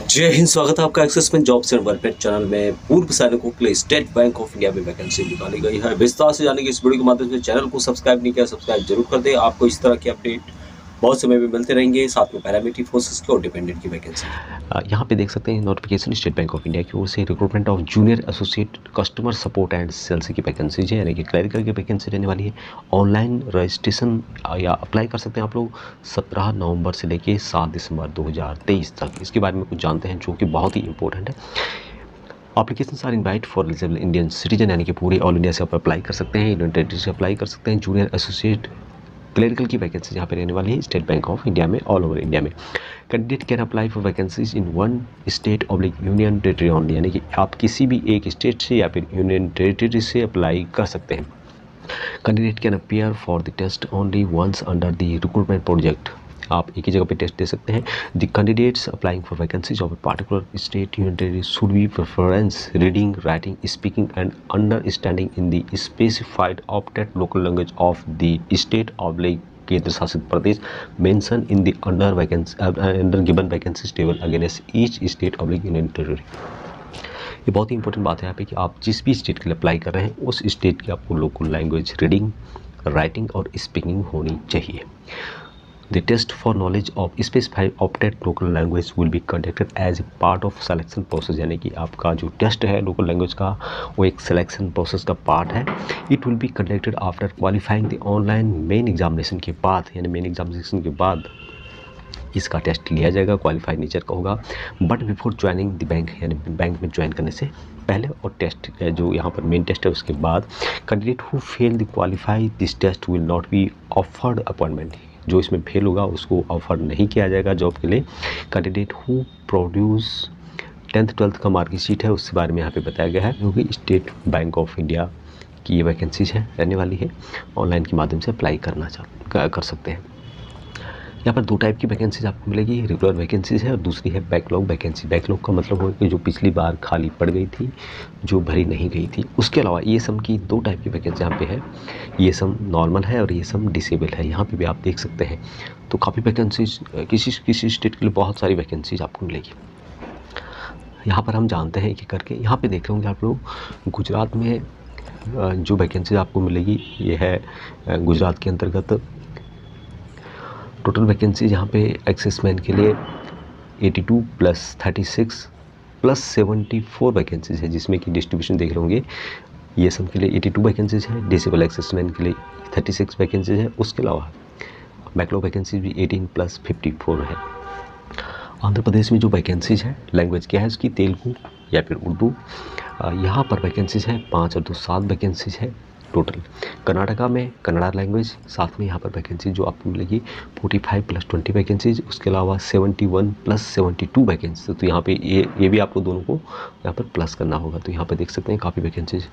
जय हिंद। स्वागत है आपका axis bank jobs and welfare channel में। पूर्व सैनिकों के लिए स्टेट बैंक ऑफ इंडिया में वैकेंसी निकाली गई है। विस्तार से जाने के इस वीडियो के माध्यम से चैनल को सब्सक्राइब नहीं किया, सब्सक्राइब जरूर कर दे। आपको इस तरह के अपडेट बहुत समय में मिलते रहेंगे। साथ में पैरामिलिट्री फोर्सेस की और डिपेंडेंट की वैकेंसी। यहाँ पे देख सकते हैं notification State Bank of India की ओर से recruitment of junior associate customer support and sales की वैकेंसीज है, यानी कि क्लरिकल की वैकेंसी रहने वाली है। ऑनलाइन रजिस्ट्रेशन या अप्लाई कर सकते हैं आप लोग 17 नवंबर से लेके 7 दिसंबर 2023 तक। इसके बारे में कुछ जानते हैं जो कि बहुत ही इंपॉर्टेंट है। Application are invite for eligible Indian citizen, यानी कि पूरे ऑल इंडिया से आप अप्लाई कर सकते हैं, इंडियन टेरिटरी से अप्लाई कर सकते हैं। जूनियर एसोसिएट क्लरिकल की वैकेंसी यहाँ पे रहने वाली है स्टेट बैंक ऑफ इंडिया में, ऑल ओवर इंडिया में। Candidate can apply for vacancies in one state oblique union territory only, यानी कि आप किसी भी एक स्टेट से या फिर यूनियन टेरिटरी से अप्लाई कर सकते हैं। Candidate can appear for the test only once under the recruitment project, आप एक ही जगह पे टेस्ट दे सकते हैं। The candidates applying for vacancies of a particular state union territory should be preference reading, writing, speaking and understanding in the specified opted local language of the state oblique केंद्र शासित प्रदेश mention in the under given vacancies table against each state oblique union territory. ये बहुत ही important बात है यहाँ पे कि आप जिस भी स्टेट के लिए अप्लाई कर रहे हैं उस स्टेट की आपको लोकल लैंग्वेज रीडिंग, राइटिंग और स्पीकिंग होनी चाहिए। The test for knowledge of specified opted local language will be conducted as a part of selection process, यानी कि आपका जो टेस्ट है लोकल लैंग्वेज का वो एक सिलेक्शन प्रोसेस का पार्ट है। It will be conducted after qualifying the online main examination के बाद, यानी मेन एग्जामिनेशन के बाद इसका टेस्ट लिया जाएगा, क्वालिफाइड नेचर का होगा। But before joining the bank, यानी बैंक में ज्वाइन करने से पहले, और टेस्ट जो यहाँ पर मेन टेस्ट है उसके बाद, candidate who fail the qualify this test will not be offered appointment, जो इसमें फेल होगा उसको ऑफर नहीं किया जाएगा जॉब के लिए। Candidate who produce 10th 12th का मार्कशीट है उसके बारे में यहाँ पे बताया गया है, जो कि स्टेट बैंक ऑफ इंडिया की ये वैकेंसीज है रहने वाली है। ऑनलाइन के माध्यम से अप्लाई कर सकते हैं। यहाँ पर दो टाइप की वैकेंसीज आपको मिलेगी, रेगुलर वैकेंसीज है और दूसरी है बैकलॉग वैकेंसी। बैकलॉग का मतलब हो कि जो पिछली बार खाली पड़ गई थी, जो भरी नहीं गई थी। उसके अलावा ये सम की दो टाइप की वैकेंसी यहाँ पे है, ये सम नॉर्मल है और ये सम डिसेबल है। यहाँ पे भी आप देख सकते हैं तो काफ़ी वैकेंसीज, किसी स्टेट के लिए बहुत सारी वैकेंसीज आपको मिलेगी। यहाँ पर हम जानते हैं कि करके यहाँ पे देख रहे होंगे आप लोग, गुजरात में जो वैकेंसीज आपको मिलेगी ये है गुजरात के अंतर्गत। टोटल वैकेंसी यहाँ पे एक्सेसमैन के लिए 82 + 36 + 74 वैकेंसीज है, जिसमें कि डिस्ट्रीब्यूशन देख रहे होंगे ये सब के लिए 82 वैकेंसीज है, डिसेबल एक्सेसमैन के लिए 36 वैकेंसीज है। उसके अलावा बैकलॉग वैकेंसीज भी 18 + 54 है। आंध्र प्रदेश में जो वैकेंसीज है, लैंग्वेज क्या है उसकी, तेलुगु या फिर उर्दू। यहाँ पर वैकेंसीज है 5 और 2 7 वैकेंसीज है टोटल। कर्नाटका में कन्नड़ा लैंग्वेज, साथ में यहाँ पर वैकेंसी जो आपको मिलेगी 45 + 20 वैकेंसीज। उसके अलावा 71 + 72 वैकेंसी। तो यहाँ पे ये भी आपको दोनों को यहाँ पर प्लस करना होगा। तो यहाँ पर देख सकते हैं काफ़ी वैकेंसीज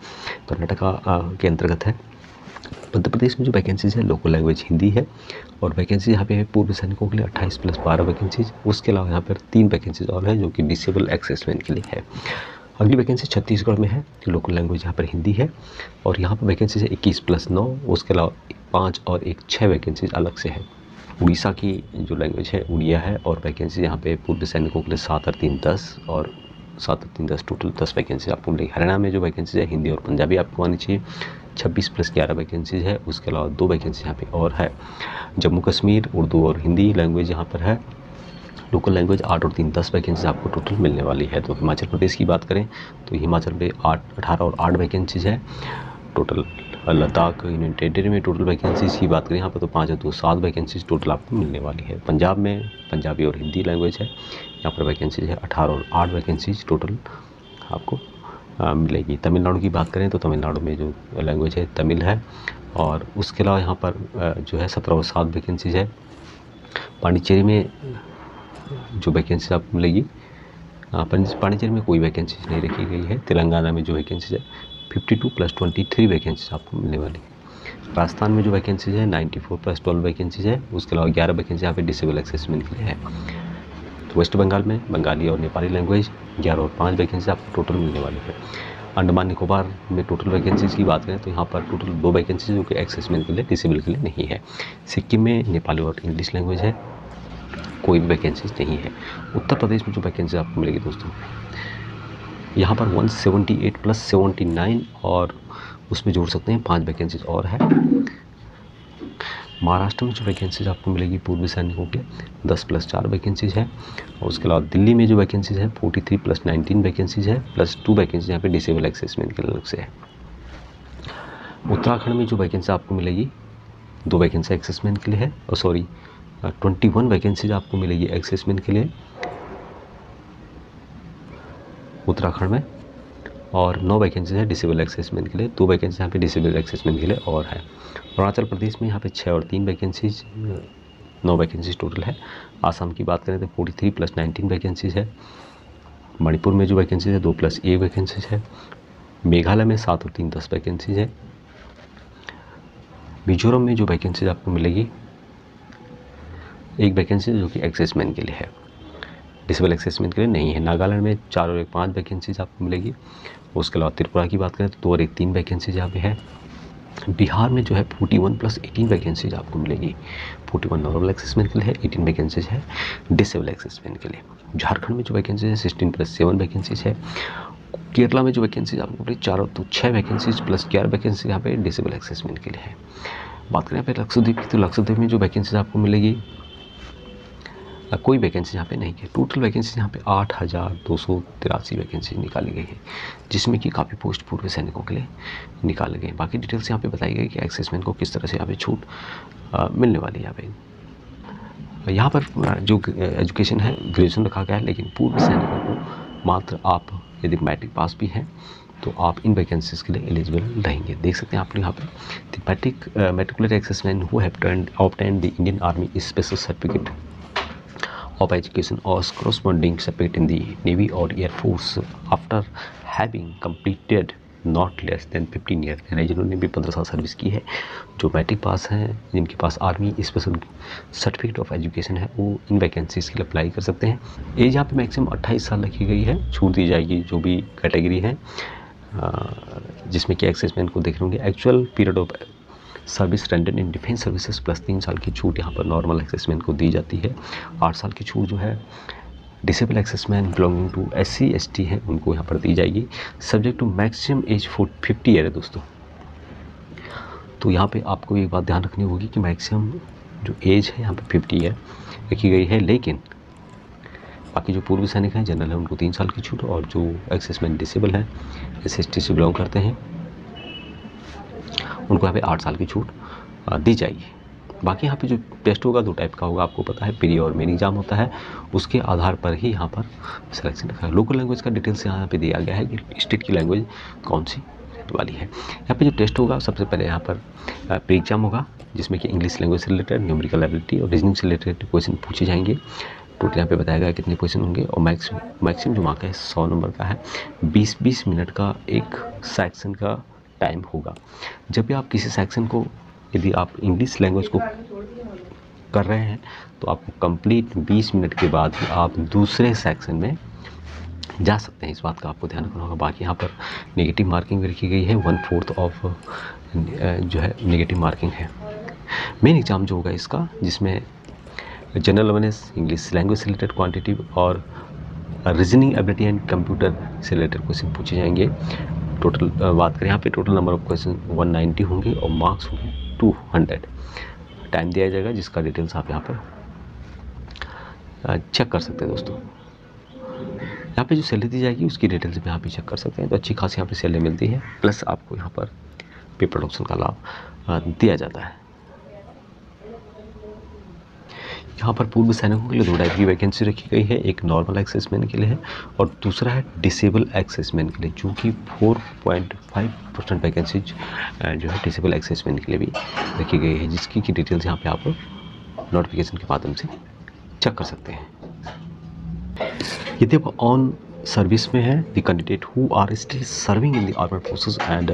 कर्नाटका के अंतर्गत है। मध्य प्रदेश में जो वैकेंसीज है लोकल लैंग्वेज हिंदी है, और वैकेंसी यहाँ पे है पूर्व सैनिकों के लिए 28 + 12 वैकेंसीज। उसके अलावा यहाँ पर 3 वैकेंसीज और है जो कि डिसेबल एक्सेसमैन के लिए है। अगली वैकेंसी छत्तीसगढ़ में है, लोकल लैंग्वेज यहाँ पर हिंदी है, और यहाँ पर वैकेंसी है 21 + 9। उसके अलावा 5 और 1 6 वैकेंसीज अलग से है। उड़ीसा की जो लैंग्वेज है उड़िया है, और वैकेंसी यहाँ पे पूर्व सैनिकों के लिए 7 और 3 10 और 7 और 3 10 टोटल 10 वैकेंसी आपको मिलेगी। हरियाणा में जो वैकेंसी है हिंदी और पंजाबी आपको आनी चाहिए, 26 + 11 वैकेंसीज है। उसके अलावा 2 वैकेंसी यहाँ पे और है, जम्मू कश्मीर उर्दू और हिंदी लैंग्वेज यहाँ पर है। लोकल लैंग्वेज 8 और 3 10 वैकेंसीज आपको टोटल मिलने वाली है। तो हिमाचल प्रदेश की बात करें तो हिमाचल में 18 और 8 वैकेंसीज है टोटल। लद्दाख यूनियन टेरिटरी में टोटल वैकेंसीज की बात करें यहाँ पर तो 5 और 2 7 वैकेंसीज टोटल आपको मिलने वाली है। पंजाब में पंजाबी और हिंदी लैंग्वेज है, यहाँ पर वैकेंसीज है 18 और 8 वैकेंसीज टोटल आपको मिलेगी। तमिलनाडु की बात करें तो तमिलनाडु में जो लैंग्वेज है तमिल है, और उसके अलावा यहाँ पर जो है 17 और 7 वैकेंसीज है। पांडिचेरी में जो वैकेंसी आपको मिलेगी, पांडिचेरी में कोई वैकेंसी नहीं रखी गई है। तेलंगाना में जो वैकेंसी है 52 + 23 वैकेंसी आपको मिलने वाली है। राजस्थान में जो वैकेंसी है 94 + 12 वैकेंसी है। उसके अलावा 11 वैकेंसी यहाँ पे डिसेबल एक्सेसमैन के लिए है। तो वेस्ट बंगाल में बंगाली और नेपाली लैंग्वेज 11 और 5 वैकेंसी आपको टोटल मिलने वाली है। अंडमान निकोबार में टोटल वैकेंसीज़ की बात करें तो यहाँ पर टोटल 2 वैकेंसी जो कि एक्सेसमैन के लिए, डिसेबल के लिए नहीं है। सिक्किम में नेपाली और इंग्लिश लैंग्वेज है, कोई भी वैकेंसीज नहीं है। उत्तर प्रदेश में जो वैकेंसी आपको मिलेगी दोस्तों, यहाँ पर 178 + 79 और उसमें जोड़ सकते हैं 5 वैकेंसीज और है। महाराष्ट्र में जो वैकेंसीज आपको मिलेगी पूर्व सैनिकों के 10 + 4 वैकेंसीज है। और उसके अलावा दिल्ली में जो वैकेंसीज है 43 + 19 वैकेंसीज है, प्लस 2 वैकेंसीज यहाँ पे डिसेबल एक्सेसमेंट के अलग से है। उत्तराखंड में जो वैकेंसी आपको मिलेगी 2 वैकेंसी एक्सेसमेंट के लिए है, और सॉरी 21 वैकेंसीज आपको मिलेगी एक्सेसमेंट के लिए उत्तराखंड में, और 9 वैकेंसीज है डिसेबल एक्सेसमेंट के लिए। 2 वैकेंसी यहाँ पे डिसेबल एक्सेसमेंट के लिए और है। अरुणाचल प्रदेश में यहाँ पे 6 और 3 वैकेंसीज, 9 वैकेंसीज टोटल है। आसाम की बात करें तो 43 + 19 वैकेंसीज है। मणिपुर में जो वैकेंसीज है 2 + 1 वैकेंसीज है। मेघालय में 7 और 3 10 वैकेंसीज है। मिजोरम में जो वैकेंसीज आपको मिलेगी 1 वैकेंसी जो कि एक्सेसमेंट के लिए है, डिसेबल एक्सेसमेंट के लिए नहीं है। नागालैंड में 4 और 1 5 वैकेंसीज आपको मिलेगी। उसके अलावा त्रिपुरा की बात करें तो 2 और 1 3 वैकेंसीज यहाँ पे है। बिहार में जो है 41 + 18 वैकेंसीज आपको मिलेगी। 41 नॉर्मल एक्सेसमेंट के लिए है, 18 वैकेंसीज है डिसेबल एक्सेसमेंट के लिए। झारखंड में जो वैकेंसीज है 16 + 7 वैकेंसीज है। केरला में जो वैकेंसीज आपको मिलेगी 4 तो 6 वैकेंसीज प्लस 11 वैकेंसी यहाँ पे डिसेबल एक्सेसमेंट के लिए है। बात करें यहाँ पे लक्षद्वीप की, तो लक्षद्वीप में जो वैकेंसीज आपको मिलेगी कोई वैकेंसी यहाँ पे नहीं है। टोटल वैकेंसी यहाँ पे 8,283 वैकेंसी निकाली गई है, जिसमें कि काफ़ी पोस्ट पूर्व सैनिकों के लिए निकाले गए। बाकी डिटेल्स यहाँ पे बताई गई कि एक्सेसमेंट को किस तरह से यहाँ पे छूट मिलने वाली है। यहाँ पे यहाँ पर जो एजुकेशन है ग्रेजुएशन रखा गया है, लेकिन पूर्व सैनिकों को मात्र आप यदि मैट्रिक पास भी हैं तो आप इन वैकेंसीज के लिए एलिजिबल रहेंगे। देख सकते हैं आप यहाँ पे मैट्रिकुलर एक्सेसमेंट who have obtained the Indian Army special Certificate of education or corresponding separate in the Navy or Air Force after having completed not less than 15 years, यानी जिन्होंने भी 15 साल सर्विस की है, जो मैट्रिक पास हैं, जिनके पास army special certificate of education है, वो इन वैकेंसीज के लिए अप्लाई कर सकते हैं। एज यहाँ पे मैक्सिमम 28 साल रखी गई है। छूट दी जाएगी जो भी कैटेगरी है जिसमें कि एक्सेसमेंट को देख होंगे। Actual period of service rendered in defence services plus 3 साल की छूट यहाँ पर नॉर्मल एक्सेसमेंट को दी जाती है। 8 साल की छूट जो है डिसेबल एक्सेसमेंट बिलोंगिंग टू SC ST है उनको यहाँ पर दी जाएगी, subject to maximum age 50 year है दोस्तों। तो यहाँ पे आपको एक बात ध्यान रखनी होगी कि मैक्सिमम जो एज है यहाँ पे 50 ईयर रखी गई है, लेकिन बाकी जो पूर्व सैनिक हैं जनरल है उनको 3 साल की छूट, और जो एक्सेसमेंट डिसेबल है SC ST से बिलोंग करते हैं उनको यहाँ पे 8 साल की छूट दी जाएगी। बाकी यहाँ पे जो टेस्ट होगा 2 टाइप का होगा, आपको पता है, प्री और मेन एग्जाम होता है। उसके आधार पर ही यहाँ पर सिलेक्शन रखा है। लोकल लैंग्वेज का डिटेल्स यहाँ पे दिया गया है कि स्टेट की लैंग्वेज कौन सी वाली है। यहाँ पे जो टेस्ट होगा सबसे पहले यहाँ पर प्री एग्जाम होगा, जिसमें कि इंग्लिश लैंग्वेज से रिलेटेड, न्यूमेरिकल एबिलिटी और रीजनिंग से रिलेटेड क्वेश्चन पूछे जाएंगे। टोटल यहाँ पे बताया गया कितने क्वेश्चन होंगे, और मैक्सिमम जो मार्क है 100 नंबर का है। 20-20 मिनट का एक सेक्शन का टाइम होगा। जब भी आप किसी सेक्शन को, यदि आप इंग्लिश लैंग्वेज को कर रहे हैं तो आपको कंप्लीट 20 मिनट के बाद ही आप दूसरे सेक्शन में जा सकते हैं। इस बात का आपको ध्यान रखना होगा। बाकी यहाँ पर नेगेटिव मार्किंग भी रखी गई है, 1/4 ऑफ जो है नेगेटिव मार्किंग है। मेन एग्ज़ाम जो होगा इसका, जिसमें जनरल अवेयरनेस, इंग्लिश लैंग्वेज से रिलेटेड क्वान्टिटिव और रीजनिंग एबिलिटी एंड कंप्यूटर से रिलेटेड क्वेश्चन पूछे जाएंगे। टोटल बात करें यहाँ पे टोटल नंबर ऑफ क्वेश्चन 190 होंगे और मार्क्स होंगे 200। टाइम दिया जाएगा जिसका डिटेल्स आप यहाँ पर चेक कर सकते हैं दोस्तों। यहाँ पे जो सैलरी दी जाएगी उसकी डिटेल्स भी यहाँ पे चेक कर सकते हैं। तो अच्छी खासी यहाँ पे सैलरी मिलती है, प्लस आपको यहाँ पर पे प्रोडक्शन का लाभ दिया जाता है। यहाँ पर पूर्व सैनिकों के लिए 2 टाइप की वैकेंसी रखी गई है, एक नॉर्मल एक्सेसमेंट के लिए है और दूसरा है डिसेबल एक्सेसमेंट के लिए, जो कि 4.5% वैकेंसीज जो है डिसेबल एक्सेसमेंट के लिए भी रखी गई है, जिसकी की डिटेल्स यहाँ पे आप नोटिफिकेशन के माध्यम से चेक कर सकते हैं। यदि आप ऑन सर्विस में है, the candidate who are still serving in the armed forces and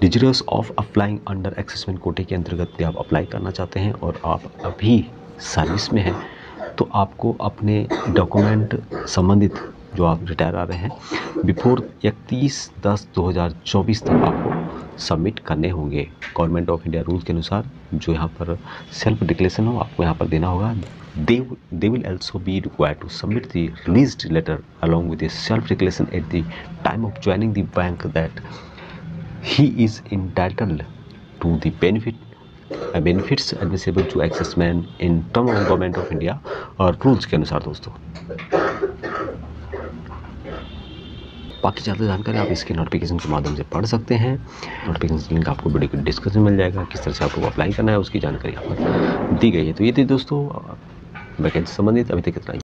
deserves of applying under एक्सेसमेंट कोटे के अंतर्गत आप अप्लाई करना चाहते हैं और आप अभी सर्विस में है, तो आपको अपने डॉक्यूमेंट संबंधित जो आप रिटायर आ रहे हैं बिफोर 31/10/2024 तक आपको सबमिट करने होंगे। गवर्नमेंट ऑफ इंडिया रूल्स के अनुसार जो यहाँ पर सेल्फ डिक्लेरेशन हो आपको यहाँ पर देना होगा they will also be required to submit the released letter along with a self-declaration at the time of joining the bank that he is entitled to the benefits admissible to accessman in term of government of India और rules के अनुसार दोस्तों। बाकी ज़्यादा जानकारी आप इसके notification के माध्यम से पढ़ सकते हैं। नोटिफिकेशन लिंक आपको वीडियो के डिस्क्रिप्शन में मिल जाएगा। किस तरह से आपको अप्लाई करना है उसकी जानकारी यहाँ पर दी गई है। तो ये थी दोस्तों वैकेंसी संबंधित, अभी तक इतना ही।